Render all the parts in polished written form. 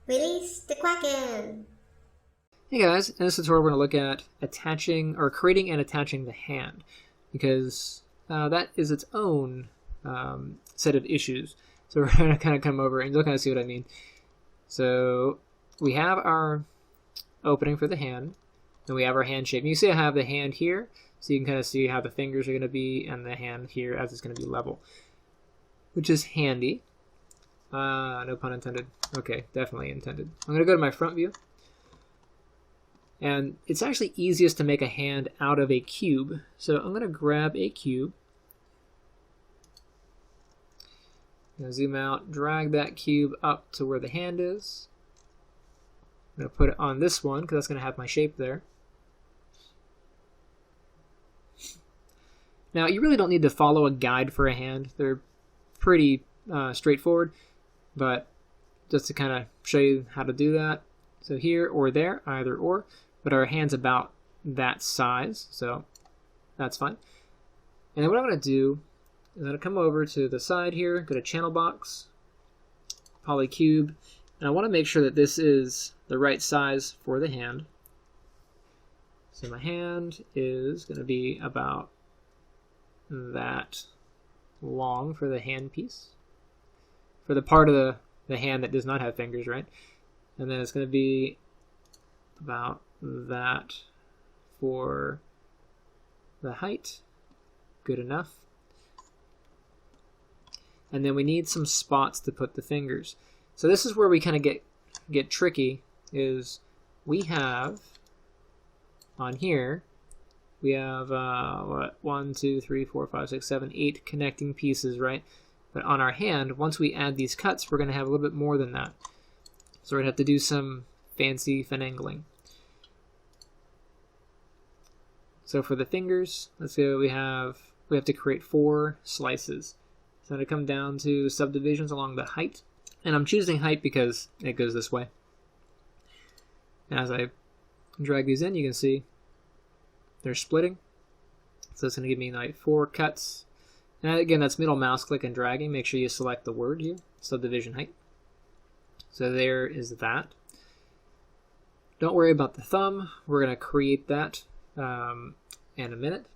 Release the Kraken! Hey guys, in this tutorial we're going to look at attaching or creating and attaching the hand, because that is its own set of issues. So we're going to kind of come over and you'll kind of see what I mean. So we have our opening for the hand, and we have our hand shape. And you see I have the hand here, so you can kind of see how the fingers are going to be, and the hand here as it's going to be level, which is handy. No pun intended. Okay, definitely intended. I'm going to go to my front view. And it's actually easiest to make a hand out of a cube. So I'm going to grab a cube. I'm going to zoom out, drag that cube up to where the hand is. I'm going to put it on this one because that's going to have my shape there. Now, you really don't need to follow a guide for a hand. They're pretty straightforward, but just to kind of show you how to do that. So here or there, either or, but our hand's about that size, so that's fine. And then what I'm going to do is I'm going to come over to the side here, go to Channel Box, Polycube, and I want to make sure that this is the right size for the hand. So my hand is going to be about that long for the hand piece, for the part of the hand that does not have fingers, right? And then it's going to be about that for the height. Good enough. And then we need some spots to put the fingers. So this is where we kind of get tricky, is we have on here, we have what, 1, 2, 3, 4, 5, 6, 7, 8 connecting pieces, right? But on our hand, once we add these cuts, we're going to have a little bit more than that. So we're going to have to do some fancy finagling. So for the fingers, let's go, we have to create 4 slices. So I'm going to come down to subdivisions along the height. And I'm choosing height because it goes this way. And as I drag these in, you can see they're splitting. So it's going to give me like 4 cuts. And again, that's middle mouse click and dragging. Make sure you select the word here, subdivision height. So there is that. Don't worry about the thumb. We're going to create that in a minute.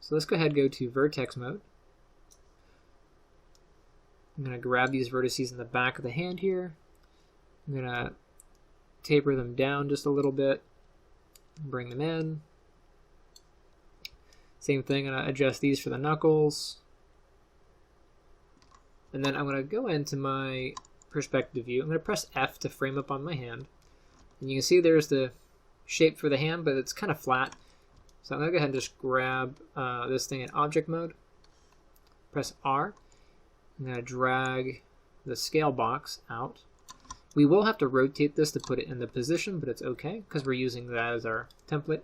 So let's go ahead and go to vertex mode. I'm going to grab these vertices in the back of the hand here. I'm going to taper them down just a little bit. Bring them in. Same thing, I'm going to adjust these for the knuckles. And then I'm going to go into my perspective view. I'm going to press F to frame up on my hand. And you can see there's the shape for the hand, but it's kind of flat. So I'm going to go ahead and just grab this thing in object mode. Press R. I'm going to drag the scale box out. We will have to rotate this to put it in the position, but it's okay because we're using that as our template.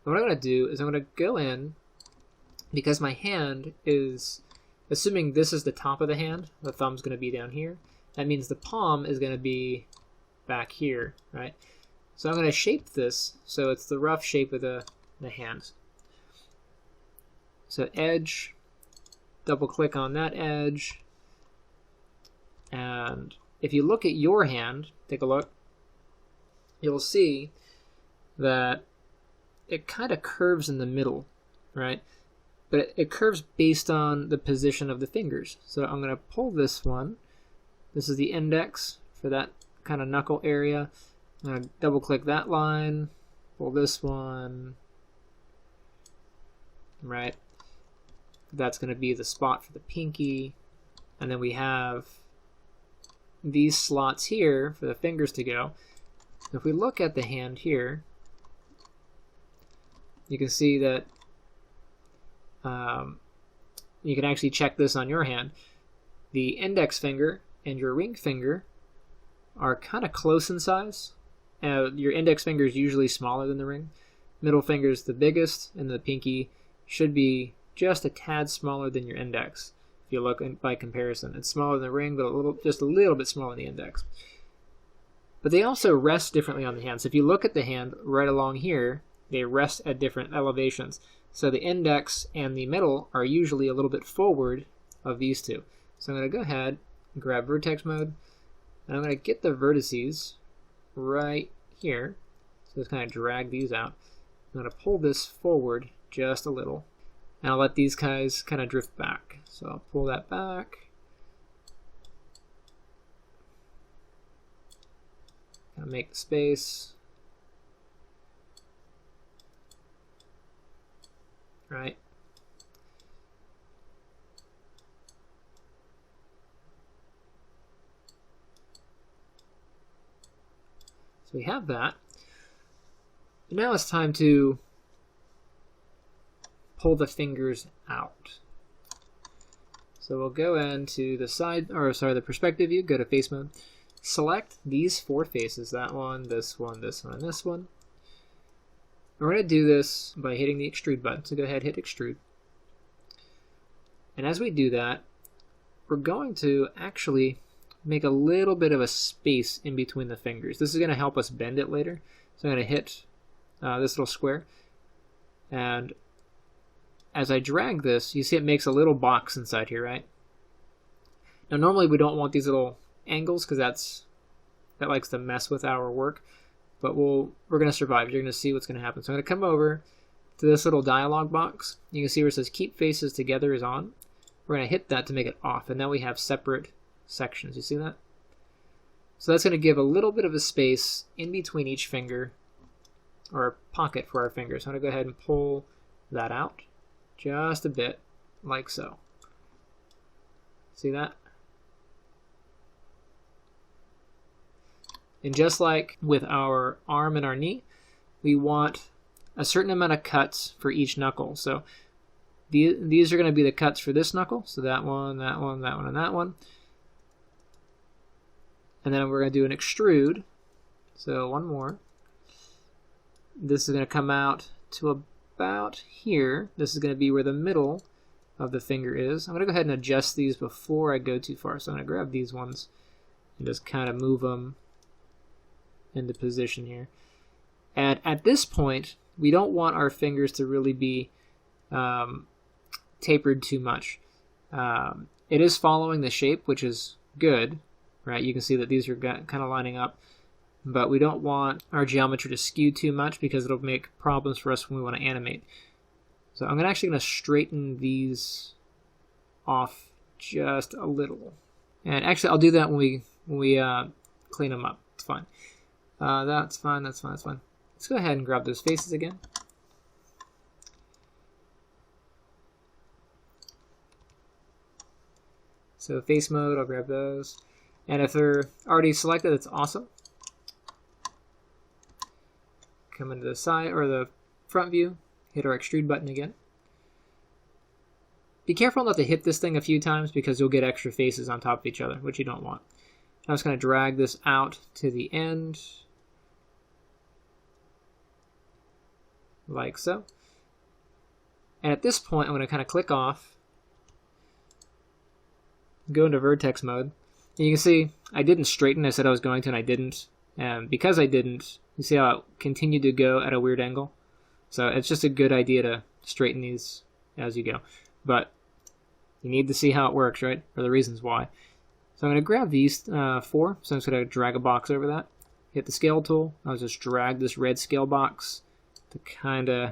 And what I'm going to do is I'm going to go in, because my hand is, assuming this is the top of the hand, the thumb's going to be down here. That means the palm is going to be back here, right? So I'm going to shape this so it's the rough shape of the hand. So edge, double click on that edge. And if you look at your hand, take a look, you'll see that it kind of curves in the middle, right? But it curves based on the position of the fingers. So I'm going to pull this one. This is the index for that kind of knuckle area. I'm going to double click that line, pull this one, right? That's going to be the spot for the pinky. And then we have these slots here for the fingers to go. If we look at the hand here, you can see that you can actually check this on your hand. The index finger and your ring finger are kind of close in size. Your index finger is usually smaller than the ring. Middle finger is the biggest, and the pinky should be just a tad smaller than your index. If you look by comparison, it's smaller than the ring, but just a little bit smaller than the index. But they also rest differently on the hand. So if you look at the hand right along here, they rest at different elevations. So the index and the middle are usually a little bit forward of these two. So I'm going to go ahead, grab vertex mode, and I'm going to get the vertices right here. So just kind of drag these out. I'm going to pull this forward just a little, and I'll let these guys kind of drift back. So I'll pull that back. Kind of make the space. Right. So we have that. But now it's time to pull the fingers out. So we'll go into the the perspective view, go to face mode, select these 4 faces, that one, this one, this one, and this one. We're going to do this by hitting the extrude button, so go ahead and hit extrude. And as we do that, we're going to actually make a little bit of a space in between the fingers. This is going to help us bend it later. So I'm going to hit this little square, and as I drag this, you see it makes a little box inside here, right? Now normally we don't want these little angles because that likes to mess with our work, but we're going to survive. You're going to see what's going to happen. So I'm going to come over to this little dialog box. You can see where it says keep faces together is on. We're going to hit that to make it off, and now we have separate sections. You see that? So that's going to give a little bit of a space in between each finger, or a pocket for our fingers. So I'm going to go ahead and pull that out just a bit, like so. See that? And just like with our arm and our knee, we want a certain amount of cuts for each knuckle. So these are going to be the cuts for this knuckle. So that one, that one, that one, and that one. And then we're going to do an extrude. So one more. This is going to come out to about here. This is going to be where the middle of the finger is. I'm going to go ahead and adjust these before I go too far. So I'm going to grab these ones and just kind of move them into position here. And at this point, we don't want our fingers to really be tapered too much. It is following the shape, which is good, right? You can see that these are kind of lining up, but we don't want our geometry to skew too much because it'll make problems for us when we want to animate. So I'm actually going to straighten these off just a little. And actually, I'll do that when we clean them up. It's fine. That's fine. That's fine. That's fine. Let's go ahead and grab those faces again. So face mode, I'll grab those. And if they're already selected, that's awesome. Come into the side or the front view, hit our extrude button again. Be careful not to hit this thing a few times because you'll get extra faces on top of each other, which you don't want. I'm just going to drag this out to the end, like so. And at this point, I'm going to kind of click off, go into vertex mode. And you can see I didn't straighten. I said I was going to, and I didn't. And because I didn't, you see how it continued to go at a weird angle? So it's just a good idea to straighten these as you go. But you need to see how it works, right? Or the reasons why. So I'm going to grab these 4. So I'm just going to drag a box over that. Hit the scale tool. I'll just drag this red scale box to kind of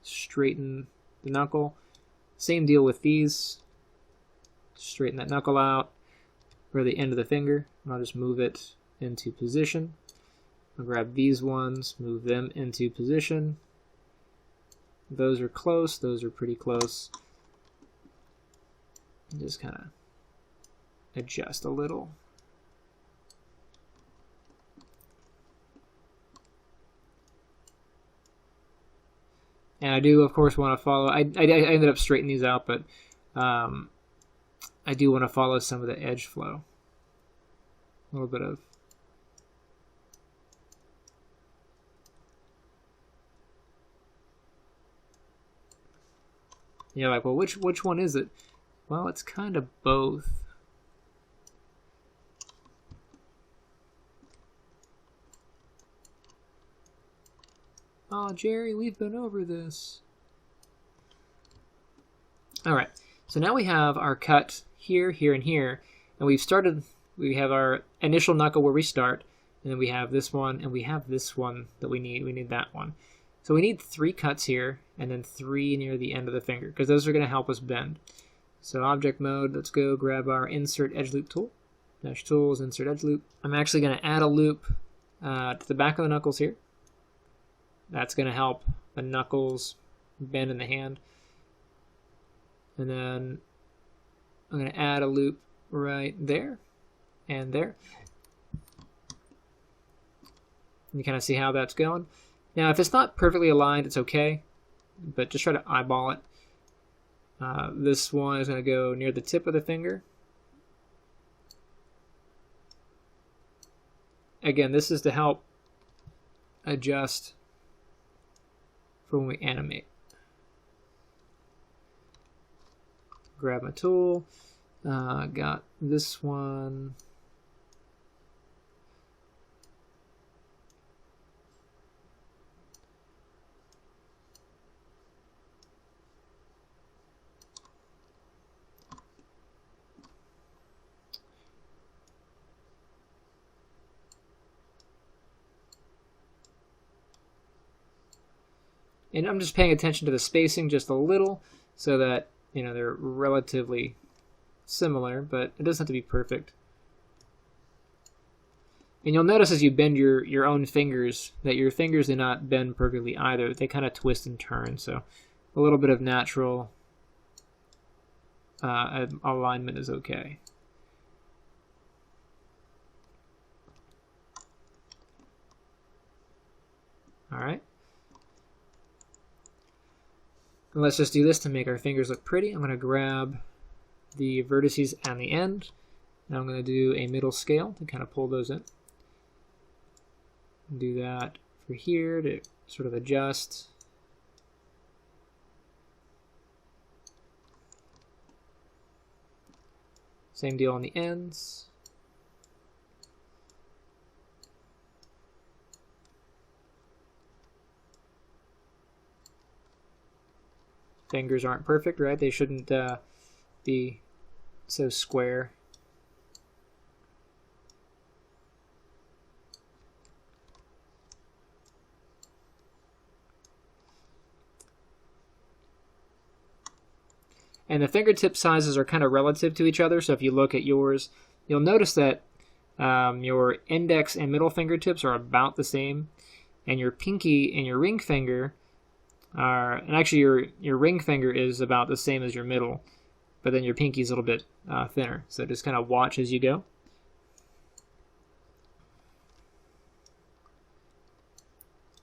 straighten the knuckle. Same deal with these. Straighten that knuckle out for the end of the finger. And I'll just move it into position. I'll grab these ones, move them into position. Those are close. Those are pretty close. And just kind of adjust a little. And I do, of course, want to follow. I ended up straightening these out, but I do want to follow some of the edge flow. A little bit of. You're like, well, which one is it? Well, it's kind of both. Oh, Jerry, we've been over this. All right, so now we have our cut here, here, and here, And we have our initial knuckle where we start, and then we have this one, and we have this one that we need that one. So we need 3 cuts here, and then 3 near the end of the finger, because those are going to help us bend. So object mode, let's go grab our insert edge loop tool. Dash tools, insert edge loop. I'm actually going to add a loop to the back of the knuckles here. That's going to help the knuckles bend in the hand. And then I'm going to add a loop right there and there. You kind of see how that's going. Now, if it's not perfectly aligned, it's okay, but just try to eyeball it. This one is going to go near the tip of the finger. Again, this is to help adjust for when we animate. Grab my tool. Got this one. And I'm just paying attention to the spacing just a little so that, you know, they're relatively similar, but it doesn't have to be perfect. And you'll notice as you bend your own fingers that your fingers do not bend perfectly either. They kind of twist and turn, so a little bit of natural alignment is okay. All right. And let's just do this to make our fingers look pretty. I'm going to grab the vertices and the end. Now I'm going to do a middle scale to kind of pull those in. Do that for here to sort of adjust. Same deal on the ends. Fingers aren't perfect, right? They shouldn't be so square. And the fingertip sizes are kind of relative to each other, so if you look at yours, you'll notice that your index and middle fingertips are about the same, and your pinky and your ring finger are, and actually your ring finger is about the same as your middle, but then your pinky is a little bit thinner. So just kind of watch as you go.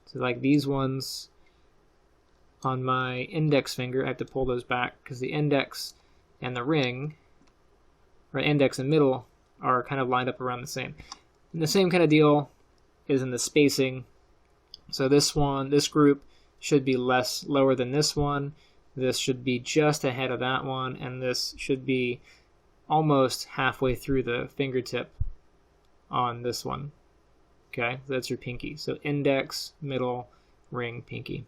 So like these ones on my index finger, I have to pull those back because the index and the ring, or index and middle, are kind of lined up around the same. And the same kind of deal is in the spacing. So this group should be lower than this one. This should be just ahead of that one, and this should be almost halfway through the fingertip on this one. Okay, so that's your pinky. So index, middle, ring, pinky.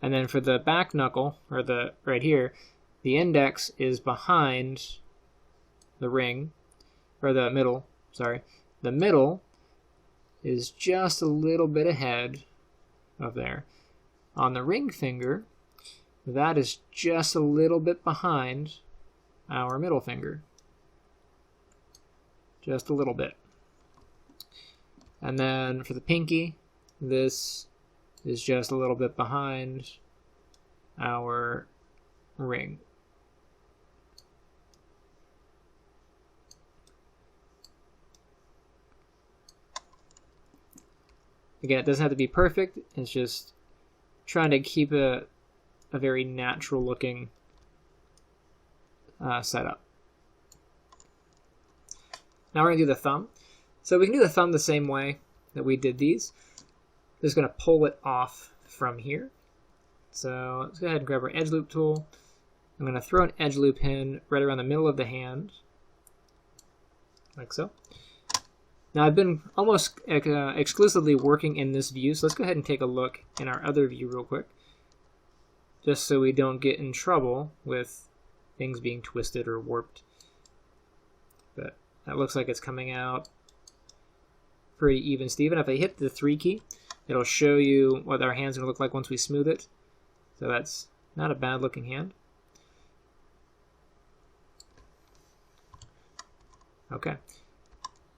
And then for the back knuckle, or the right here, the index is behind the ring, or the middle, sorry. The middle is just a little bit ahead of there. On the ring finger, that is just a little bit behind our middle finger. Just a little bit. And then for the pinky, this is just a little bit behind our ring. Again, it doesn't have to be perfect. It's just trying to keep a very natural looking setup. Now we're going to do the thumb. So we can do the thumb the same way that we did these. Just going to pull it off from here. So let's go ahead and grab our edge loop tool. I'm going to throw an edge loop in right around the middle of the hand, like so. Now I've been almost exclusively working in this view, so let's go ahead and take a look in our other view real quick. just so we don't get in trouble with things being twisted or warped. But that looks like it's coming out pretty even, Steven. If I hit the 3 key, it'll show you what our hand's going to look like once we smooth it. So that's not a bad looking hand. Okay.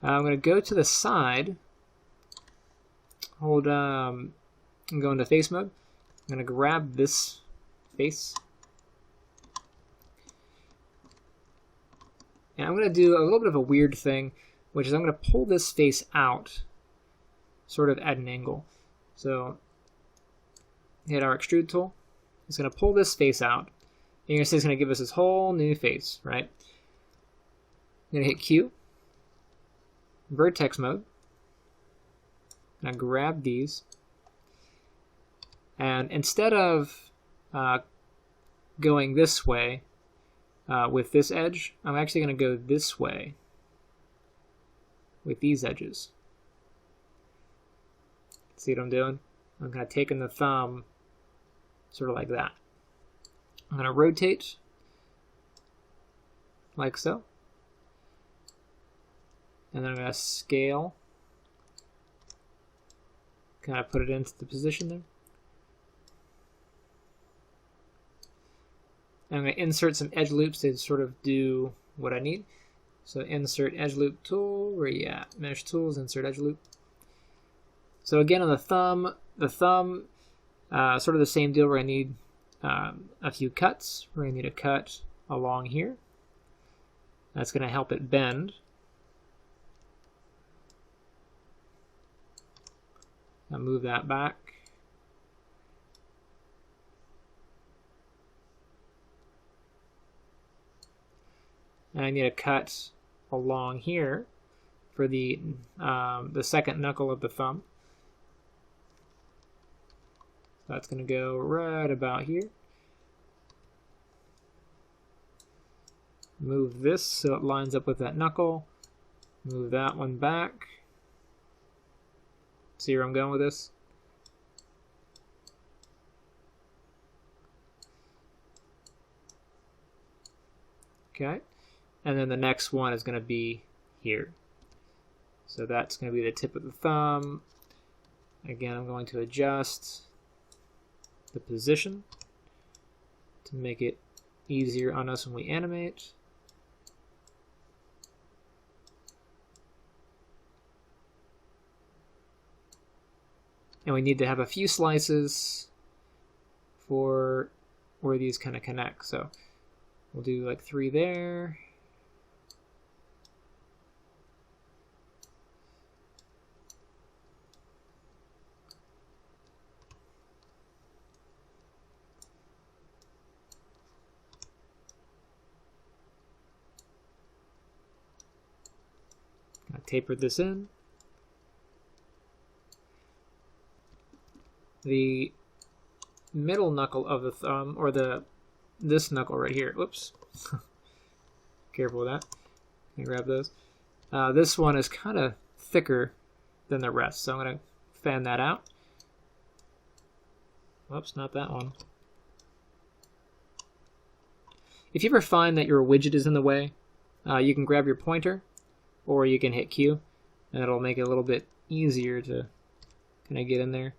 I'm going to go to the side. Hold, I'm going to face mode. I'm going to grab this face. And I'm going to do a little bit of a weird thing, which is I'm going to pull this face out sort of at an angle. So hit our extrude tool. It's going to pull this face out. And you're going to see it's going to give us this whole new face, right? I'm going to hit Q, vertex mode. Now grab these. And instead of going this way with this edge, I'm actually going to go this way with these edges. See what I'm doing? I'm kind of taking the thumb sort of like that. I'm going to rotate like so. And then I'm going to scale. Kind of put it into the position there. And I'm going to insert some edge loops to sort of do what I need. So insert edge loop tool, where you at? Mesh tools, insert edge loop. So again on the thumb sort of the same deal where I need a few cuts. We're going to need a cut along here. That's going to help it bend. I'll move that back. And I need a cut along here for the second knuckle of the thumb. So that's going to go right about here. Move this so it lines up with that knuckle. Move that one back. See where I'm going with this? Okay. And then the next one is going to be here. So that's going to be the tip of the thumb. Again, I'm going to adjust the position to make it easier on us when we animate. And we need to have a few slices for where these kind of connect. So we'll do like 3 there. Taper this in. The middle knuckle of the thumb, or this knuckle right here. Whoops. Careful with that. Let me grab those. This one is kind of thicker than the rest, so I'm going to fan that out. Whoops, not that one. If you ever find that your widget is in the way, you can grab your pointer, or you can hit Q, and it'll make it a little bit easier to kind of get in there.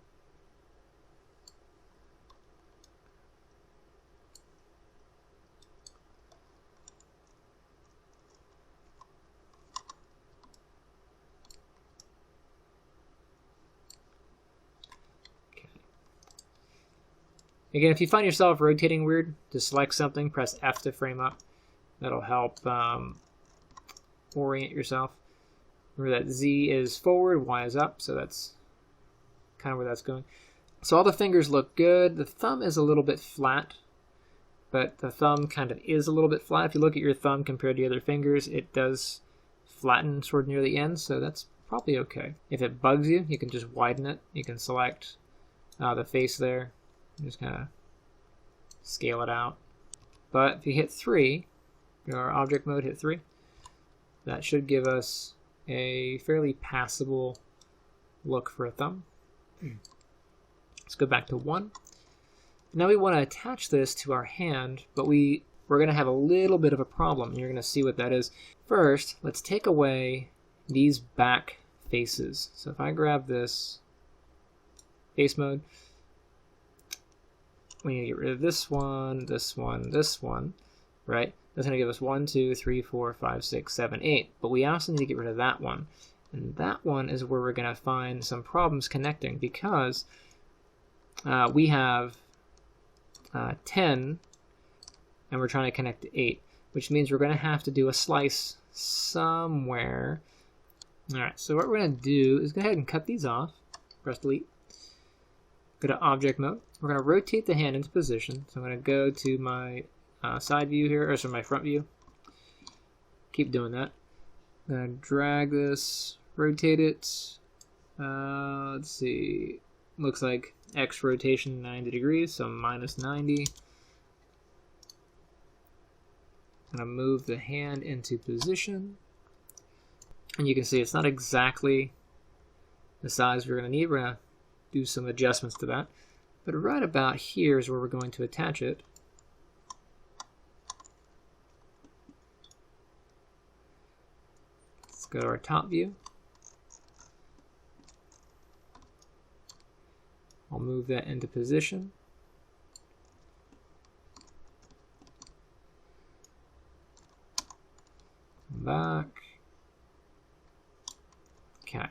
Again, if you find yourself rotating weird, just select something, press F to frame up. That'll help orient yourself. Remember that Z is forward, Y is up, so that's kind of where that's going. So all the fingers look good. The thumb is a little bit flat, but the thumb kind of is a little bit flat. If you look at your thumb compared to the other fingers, it does flatten toward near the end, so that's probably okay. If it bugs you, you can just widen it. You can select the face there. Just kind of scale it out. But if you hit 3, your object mode, hit 3, that should give us a fairly passable look for a thumb. Let's go back to 1. Now we want to attach this to our hand, but we're going to have a little bit of a problem. You're going to see what that is. First, let's take away these back faces. So if I grab this face mode, we need to get rid of this one, this one, this one, right? That's going to give us 1, 2, 3, 4, 5, 6, 7, 8. But we also need to get rid of that one. And that one is where we're going to find some problems connecting, because we have 10 and we're trying to connect to 8, which means we're going to have to do a slice somewhere. All right, so what we're going to do is go ahead and cut these off. Press delete. Go to object mode. We're going to rotate the hand into position. So I'm going to go to my side view here, or sorry, my front view. Keep doing that. I'm going to drag this, rotate it. Let's see. Looks like X rotation 90 degrees, so minus 90. I'm going to move the hand into position. And you can see it's not exactly the size we're going to need. We're going to do some adjustments to that. But right about here is where we're going to attach it. Let's go to our top view. I'll move that into position. Back. Okay.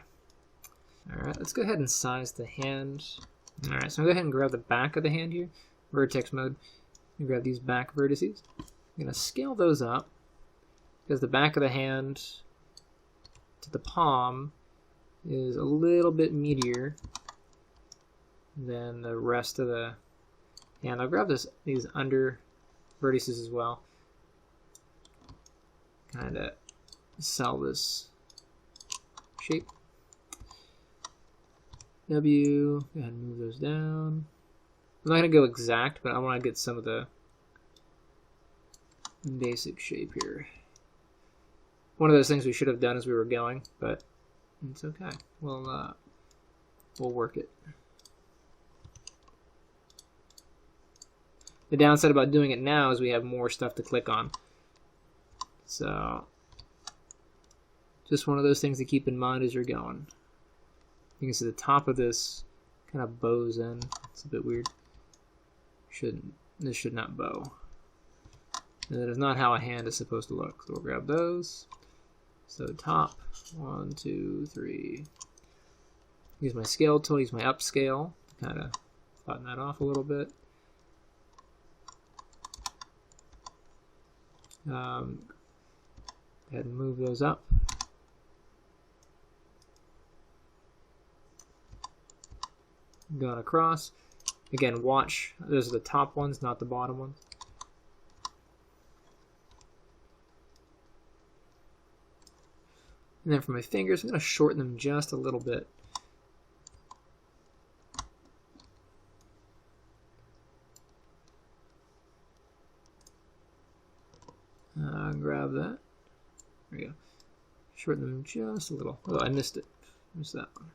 Alright, let's go ahead and size the hand. Alright, so I'm going to go ahead and grab the back of the hand here, vertex mode, and grab these back vertices. I'm going to scale those up, because the back of the hand to the palm is a little bit meatier than the rest of the hand. I'll grab these under vertices as well. Kind of sell this shape. W, go ahead and move those down. I'm not going to go exact, but I want to get some of the basic shape here. One of those things we should have done as we were going, but it's okay. We'll work it. The downside about doing it now is we have more stuff to click on. So, just one of those things to keep in mind as you're going. You can see the top of this kind of bows in. It's a bit weird. This should not bow. And that is not how a hand is supposed to look. So we'll grab those. So top, 1, 2, 3. Use my scale tool, use my upscale to kind of flatten that off a little bit. Go ahead and move those up. Going across. Again, watch. Those are the top ones, not the bottom ones. And then for my fingers, I'm going to shorten them just a little bit. Grab that. There we go. Shorten them just a little. Oh, I missed it. Missed that one.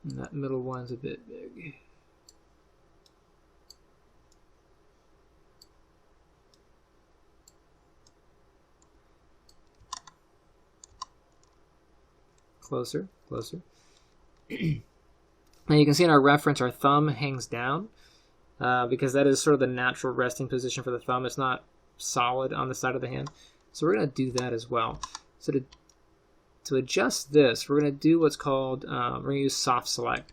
And that middle one's a bit big. Closer, closer. Now you can see in our reference, our thumb hangs down because that is sort of the natural resting position for the thumb. It's not solid on the side of the hand. So we're going to do that as well. So to adjust this, we're going to do what's called, we're going to use soft select.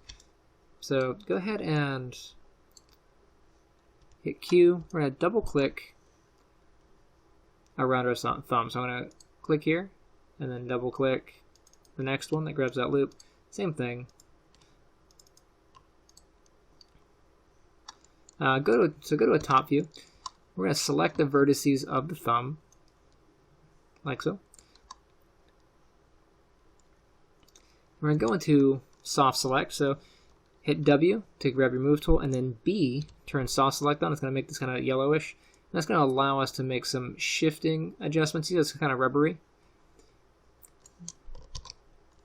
So go ahead and hit Q. We're going to double click around our thumb. So I'm going to click here and then double click the next one that grabs that loop. Same thing. Go to a top view. We're going to select the vertices of the thumb, like so. We're going to go into soft select, so hit W to grab your move tool, and then B, turn soft select on. It's going to make this kind of yellowish. And that's going to allow us to make some shifting adjustments. See, it's kind of rubbery.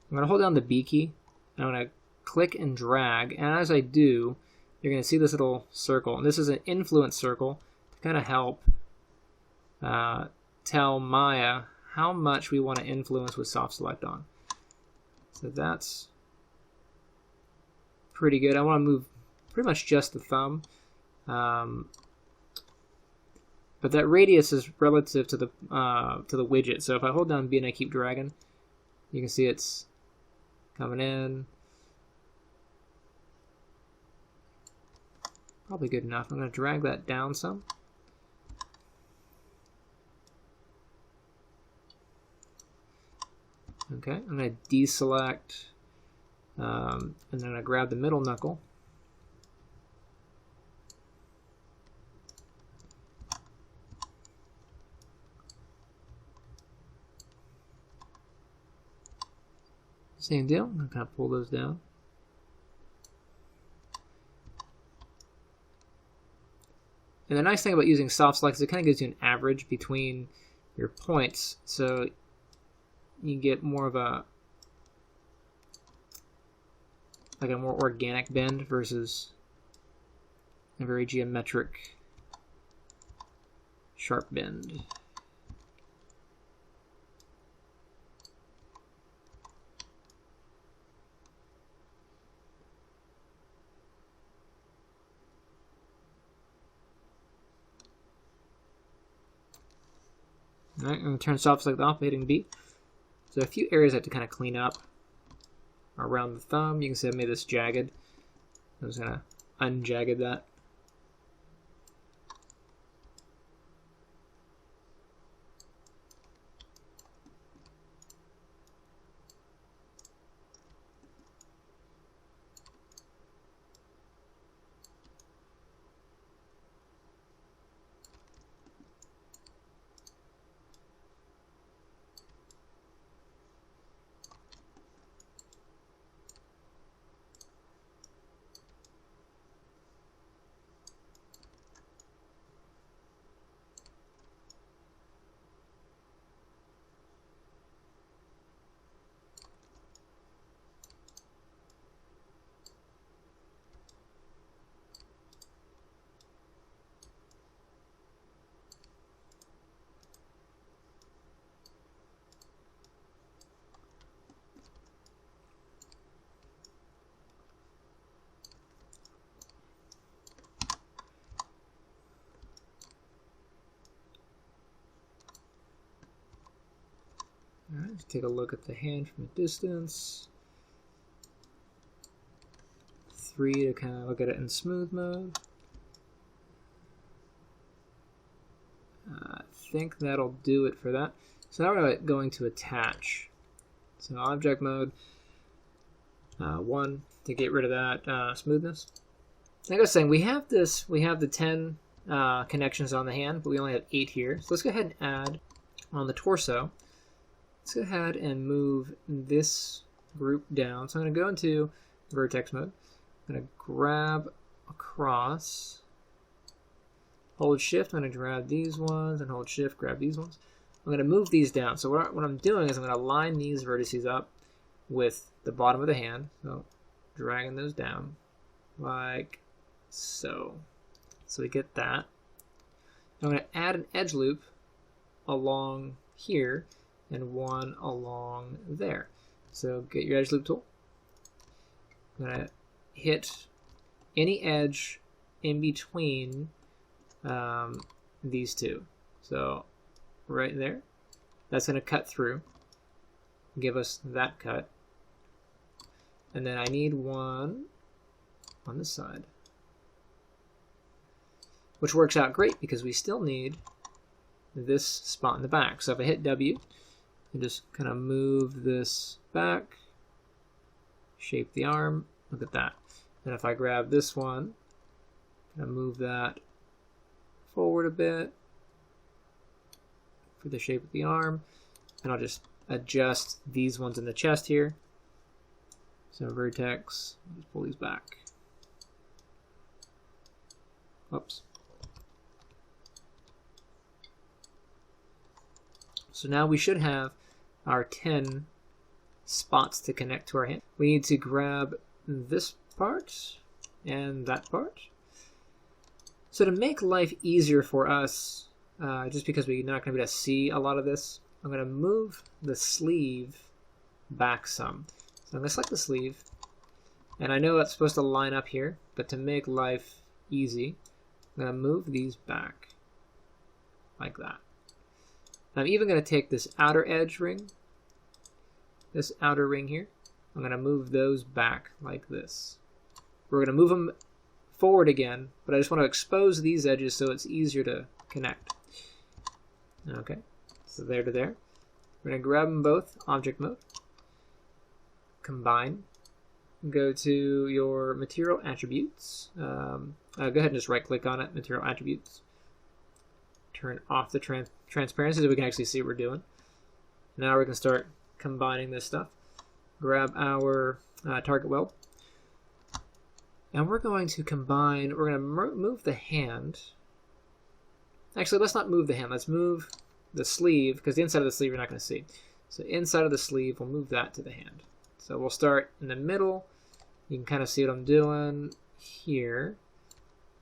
I'm going to hold down the B key. I'm going to click and drag, and as I do, you're going to see this little circle. And this is an influence circle to kind of help tell Maya how much we want to influence with soft select on. So that's pretty good. I want to move pretty much just the thumb. But that radius is relative to the widget. So if I hold down B and I keep dragging, you can see it's coming in. Probably good enough. I'm going to drag that down some. Okay, I'm going to deselect, and then I'm going to grab the middle knuckle. Same deal. I'm going to kind of pull those down. And the nice thing about using soft select is it kind of gives you an average between your points, so you get more of a more organic bend versus a very geometric sharp bend. Alright, I'm going to turn soft select off by hitting B. So a few areas I have to kind of clean up around the thumb. You can see I made this jagged. I'm just going to unjagged that. Alright, let's take a look at the hand from a distance. 3 to kind of look at it in smooth mode. I think that'll do it for that. So now we're going to attach. So object mode 1 to get rid of that smoothness. Like I was saying, we have the 10 connections on the hand, but we only have 8 here. So let's go ahead and add on the torso. Let's go ahead and move this group down. So I'm going to go into vertex mode. I'm going to grab across, hold shift, I'm going to grab these ones, and hold shift, grab these ones. I'm going to move these down. So what I'm doing is I'm going to line these vertices up with the bottom of the hand. So dragging those down like so. So we get that. I'm going to add an edge loop along here and one along there. So get your edge loop tool. I'm going to hit any edge in between these two. So right there, that's going to cut through, give us that cut. And then I need one on this side, which works out great because we still need this spot in the back. So if I hit W, and just kind of move this back, shape the arm, look at that. And if I grab this one, kind of move that forward a bit for the shape of the arm, and I'll just adjust these ones in the chest here. So vertex, just pull these back. Whoops. So now we should have our 10 spots to connect to our hand. We need to grab this part and that part. So to make life easier for us, just because we're not going to be able to see a lot of this, I'm going to move the sleeve back some. So I'm going to select the sleeve, and I know that's supposed to line up here, but to make life easy, I'm going to move these back like that. I'm even going to take this outer edge ring, this outer ring here, I'm going to move those back like this. We're going to move them forward again, but I just want to expose these edges so it's easier to connect. Okay, so there to there. We're going to grab them both, object mode, combine, go to your material attributes. Go ahead and just right click on it, material attributes. Turn off the transparency so we can actually see what we're doing. Now we can start combining this stuff. Grab our target weld. And we're going to combine, we're going to move the hand. Actually, let's not move the hand. Let's move the sleeve, because the inside of the sleeve you're not going to see. So inside of the sleeve, we'll move that to the hand. So we'll start in the middle. You can kind of see what I'm doing here.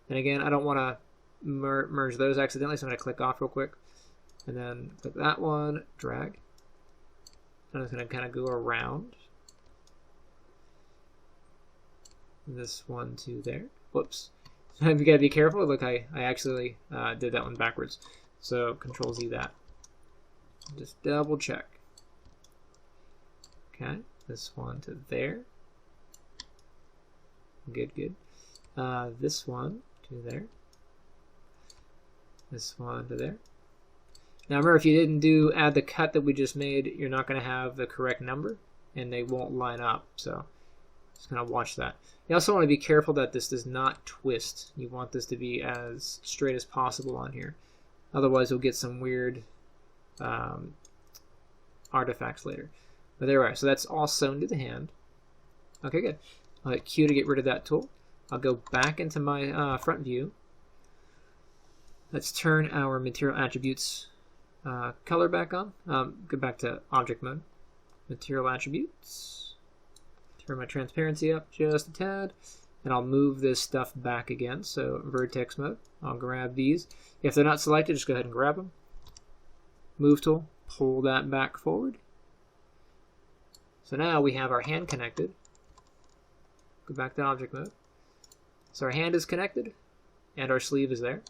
And again, I don't want to merge those accidentally, so I'm going to click off real quick. And then click that one, drag. I'm just going to kind of go around this one to there. Whoops. You got to be careful. Look, I actually did that one backwards. So Control Z that. Just double check. Okay, this one to there. Good, good. This one to there. This one to there. Now remember, if you didn't add the cut that we just made, you're not going to have the correct number, and they won't line up. So just kind of watch that. You also want to be careful that this does not twist. You want this to be as straight as possible on here. Otherwise, you'll get some weird artifacts later. But there we are. So that's all sewn to the hand. Okay, good. I'll hit Q to get rid of that tool. I'll go back into my front view. Let's turn our material attributes color back on. Go back to object mode. Material attributes. Turn my transparency up just a tad. And I'll move this stuff back again. So vertex mode. I'll grab these. If they're not selected, just go ahead and grab them. Move tool. Pull that back forward. So now we have our hand connected. Go back to object mode. So our hand is connected, and our sleeve is there,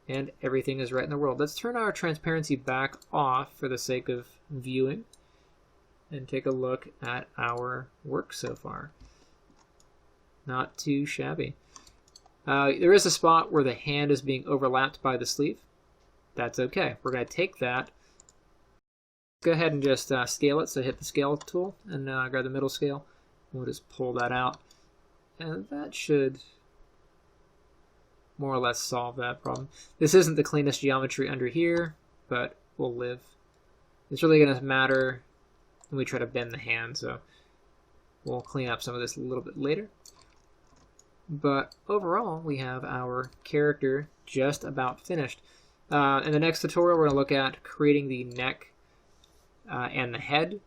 and everything is right in the world. Let's turn our transparency back off for the sake of viewing, and take a look at our work so far. Not too shabby. There is a spot where the hand is being overlapped by the sleeve. That's okay. We're going to take that. Go ahead and just scale it. So hit the scale tool and grab the middle scale. We'll just pull that out. And that should more or less solve that problem. This isn't the cleanest geometry under here, but we'll live. It's really going to matter when we try to bend the hand, so we'll clean up some of this a little bit later. But overall, we have our character just about finished. In the next tutorial, we're going to look at creating the neck and the head.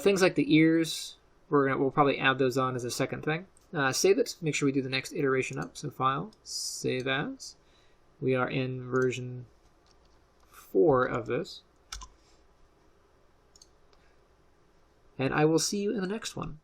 Things like the ears, we'll probably add those on as a second thing. Save it. Make sure we do the next iteration up. So File, Save As. We are in version 4 of this. And I will see you in the next one.